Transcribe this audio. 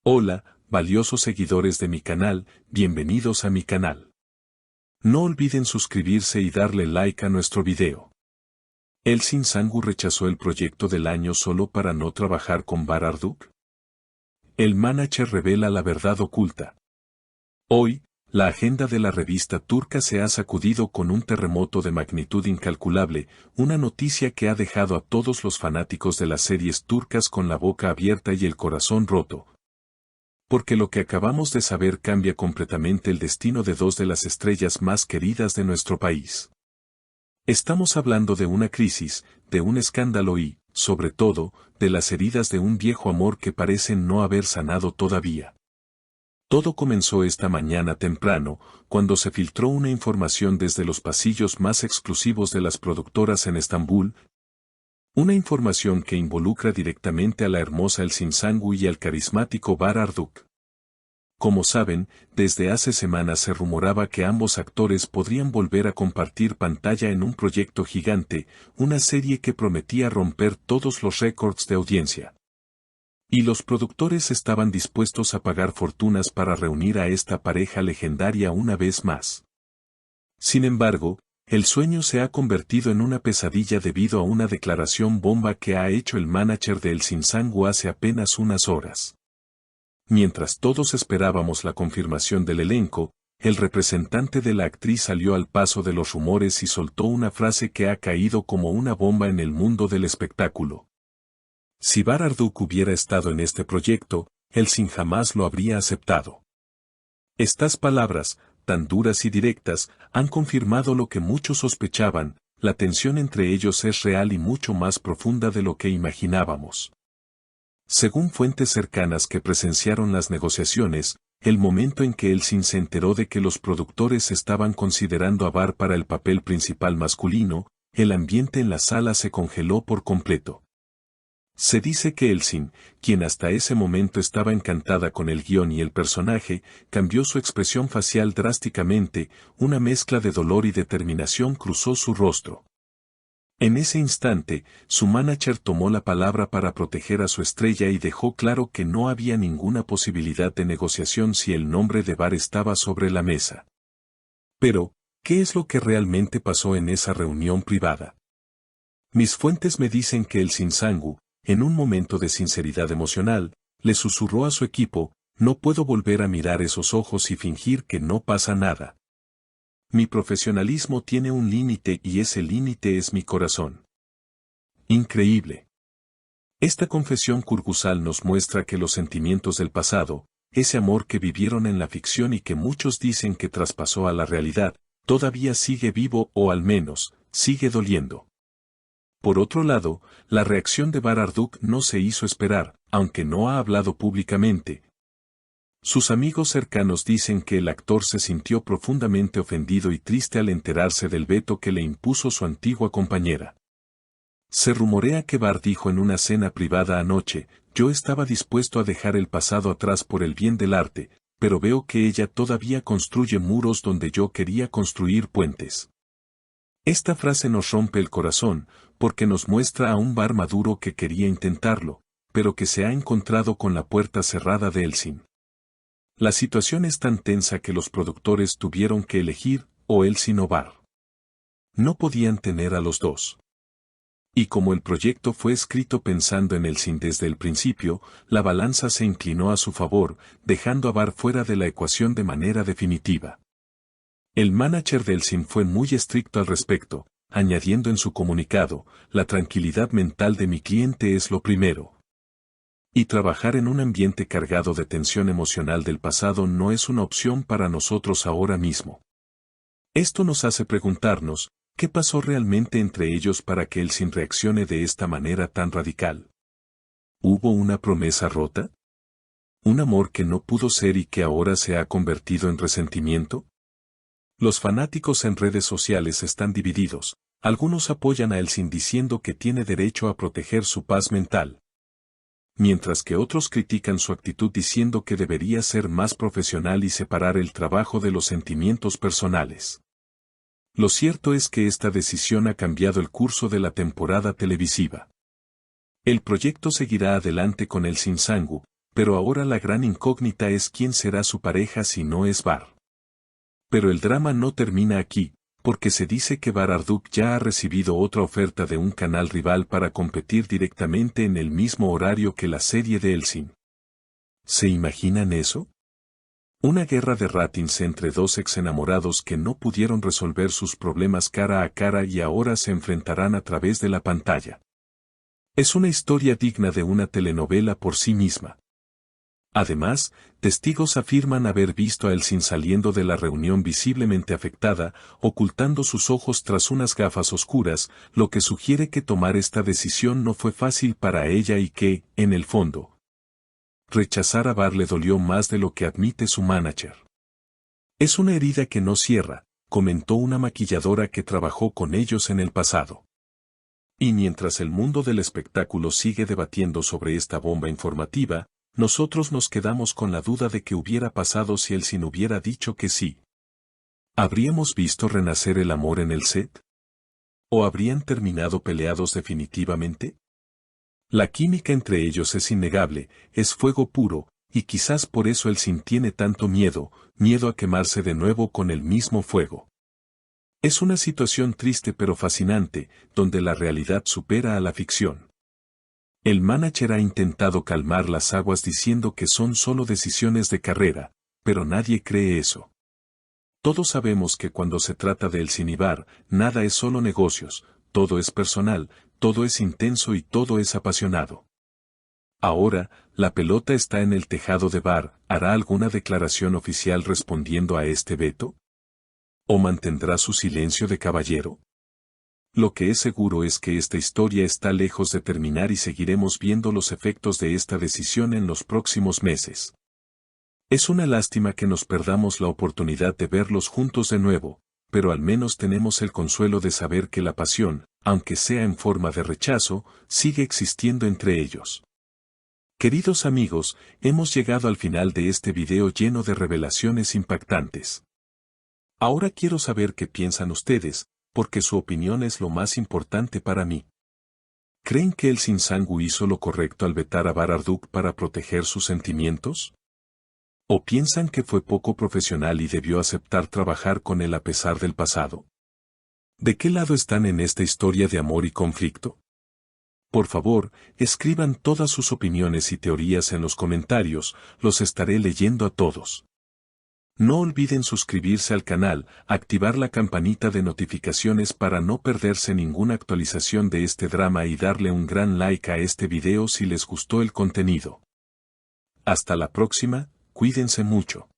Hola, valiosos seguidores de mi canal, bienvenidos a mi canal. No olviden suscribirse y darle like a nuestro video. Elsin Sangu rechazó el proyecto del año solo para no trabajar con Bararduk. El manager revela la verdad oculta. Hoy, la agenda de la revista turca se ha sacudido con un terremoto de magnitud incalculable, una noticia que ha dejado a todos los fanáticos de las series turcas con la boca abierta y el corazón roto. Porque lo que acabamos de saber cambia completamente el destino de dos de las estrellas más queridas de nuestro país. Estamos hablando de una crisis, de un escándalo y, sobre todo, de las heridas de un viejo amor que parecen no haber sanado todavía. Todo comenzó esta mañana temprano, cuando se filtró una información desde los pasillos más exclusivos de las productoras en Estambul. Una información que involucra directamente a la hermosa Elsin Sangu y al carismático Bararduk. Como saben, desde hace semanas se rumoraba que ambos actores podrían volver a compartir pantalla en un proyecto gigante, una serie que prometía romper todos los récords de audiencia. Y los productores estaban dispuestos a pagar fortunas para reunir a esta pareja legendaria una vez más. Sin embargo, el sueño se ha convertido en una pesadilla debido a una declaración bomba que ha hecho el manager de Elsin Sangu hace apenas unas horas. Mientras todos esperábamos la confirmación del elenco, el representante de la actriz salió al paso de los rumores y soltó una frase que ha caído como una bomba en el mundo del espectáculo. Si Bararduk hubiera estado en este proyecto, Elsin jamás lo habría aceptado. Estas palabras, tan duras y directas, han confirmado lo que muchos sospechaban: la tensión entre ellos es real y mucho más profunda de lo que imaginábamos. Según fuentes cercanas que presenciaron las negociaciones, el momento en que Elsin se enteró de que los productores estaban considerando a Bar para el papel principal masculino, el ambiente en la sala se congeló por completo. Se dice que Elsin, quien hasta ese momento estaba encantada con el guión y el personaje, cambió su expresión facial drásticamente, una mezcla de dolor y determinación cruzó su rostro. En ese instante, su manager tomó la palabra para proteger a su estrella y dejó claro que no había ninguna posibilidad de negociación si el nombre de Bar estaba sobre la mesa. Pero, ¿qué es lo que realmente pasó en esa reunión privada? Mis fuentes me dicen que Elsin Sangu, en un momento de sinceridad emocional, le susurró a su equipo: no puedo volver a mirar esos ojos y fingir que no pasa nada. Mi profesionalismo tiene un límite y ese límite es mi corazón. Increíble. Esta confesión concursal nos muestra que los sentimientos del pasado, ese amor que vivieron en la ficción y que muchos dicen que traspasó a la realidad, todavía sigue vivo o al menos, sigue doliendo. Por otro lado, la reacción de Bararduk no se hizo esperar, aunque no ha hablado públicamente. Sus amigos cercanos dicen que el actor se sintió profundamente ofendido y triste al enterarse del veto que le impuso su antigua compañera. Se rumorea que Bar dijo en una cena privada anoche: yo estaba dispuesto a dejar el pasado atrás por el bien del arte, pero veo que ella todavía construye muros donde yo quería construir puentes. Esta frase nos rompe el corazón, porque nos muestra a un Bar maduro que quería intentarlo, pero que se ha encontrado con la puerta cerrada de Elsin. La situación es tan tensa que los productores tuvieron que elegir, o Elsin o Bar. No podían tener a los dos. Y como el proyecto fue escrito pensando en Elsin desde el principio, la balanza se inclinó a su favor, dejando a Bar fuera de la ecuación de manera definitiva. El manager de Elsin fue muy estricto al respecto, añadiendo en su comunicado: la tranquilidad mental de mi cliente es lo primero. Y trabajar en un ambiente cargado de tensión emocional del pasado no es una opción para nosotros ahora mismo. Esto nos hace preguntarnos: ¿qué pasó realmente entre ellos para que Elsin reaccione de esta manera tan radical? ¿Hubo una promesa rota? ¿Un amor que no pudo ser y que ahora se ha convertido en resentimiento? Los fanáticos en redes sociales están divididos. Algunos apoyan a Elsin diciendo que tiene derecho a proteger su paz mental, mientras que otros critican su actitud diciendo que debería ser más profesional y separar el trabajo de los sentimientos personales. Lo cierto es que esta decisión ha cambiado el curso de la temporada televisiva. El proyecto seguirá adelante con Elsin Sangu, pero ahora la gran incógnita es quién será su pareja si no es Bar. Pero el drama no termina aquí, porque se dice que Bararduk ya ha recibido otra oferta de un canal rival para competir directamente en el mismo horario que la serie de Elsin. ¿Se imaginan eso? Una guerra de ratings entre dos exenamorados que no pudieron resolver sus problemas cara a cara y ahora se enfrentarán a través de la pantalla. Es una historia digna de una telenovela por sí misma. Además, testigos afirman haber visto a Elsin saliendo de la reunión visiblemente afectada, ocultando sus ojos tras unas gafas oscuras, lo que sugiere que tomar esta decisión no fue fácil para ella y que, en el fondo, rechazar a Bar le dolió más de lo que admite su manager. Es una herida que no cierra, comentó una maquilladora que trabajó con ellos en el pasado. Y mientras el mundo del espectáculo sigue debatiendo sobre esta bomba informativa, nosotros nos quedamos con la duda de qué hubiera pasado si Elsin hubiera dicho que sí. ¿Habríamos visto renacer el amor en el set? ¿O habrían terminado peleados definitivamente? La química entre ellos es innegable, es fuego puro, y quizás por eso Elsin tiene tanto miedo a quemarse de nuevo con el mismo fuego. Es una situación triste pero fascinante, donde la realidad supera a la ficción. El manager ha intentado calmar las aguas diciendo que son solo decisiones de carrera, pero nadie cree eso. Todos sabemos que cuando se trata de Elsin y Bar, nada es solo negocios, todo es personal, todo es intenso y todo es apasionado. Ahora, la pelota está en el tejado de Bar, ¿hará alguna declaración oficial respondiendo a este veto? ¿O mantendrá su silencio de caballero? Lo que es seguro es que esta historia está lejos de terminar y seguiremos viendo los efectos de esta decisión en los próximos meses. Es una lástima que nos perdamos la oportunidad de verlos juntos de nuevo, pero al menos tenemos el consuelo de saber que la pasión, aunque sea en forma de rechazo, sigue existiendo entre ellos. Queridos amigos, hemos llegado al final de este video lleno de revelaciones impactantes. Ahora quiero saber qué piensan ustedes, porque su opinión es lo más importante para mí. ¿Creen que Elsin Sangu hizo lo correcto al vetar a Bararduk para proteger sus sentimientos? ¿O piensan que fue poco profesional y debió aceptar trabajar con él a pesar del pasado? ¿De qué lado están en esta historia de amor y conflicto? Por favor, escriban todas sus opiniones y teorías en los comentarios, los estaré leyendo a todos. No olviden suscribirse al canal, activar la campanita de notificaciones para no perderse ninguna actualización de este drama y darle un gran like a este video si les gustó el contenido. Hasta la próxima, cuídense mucho.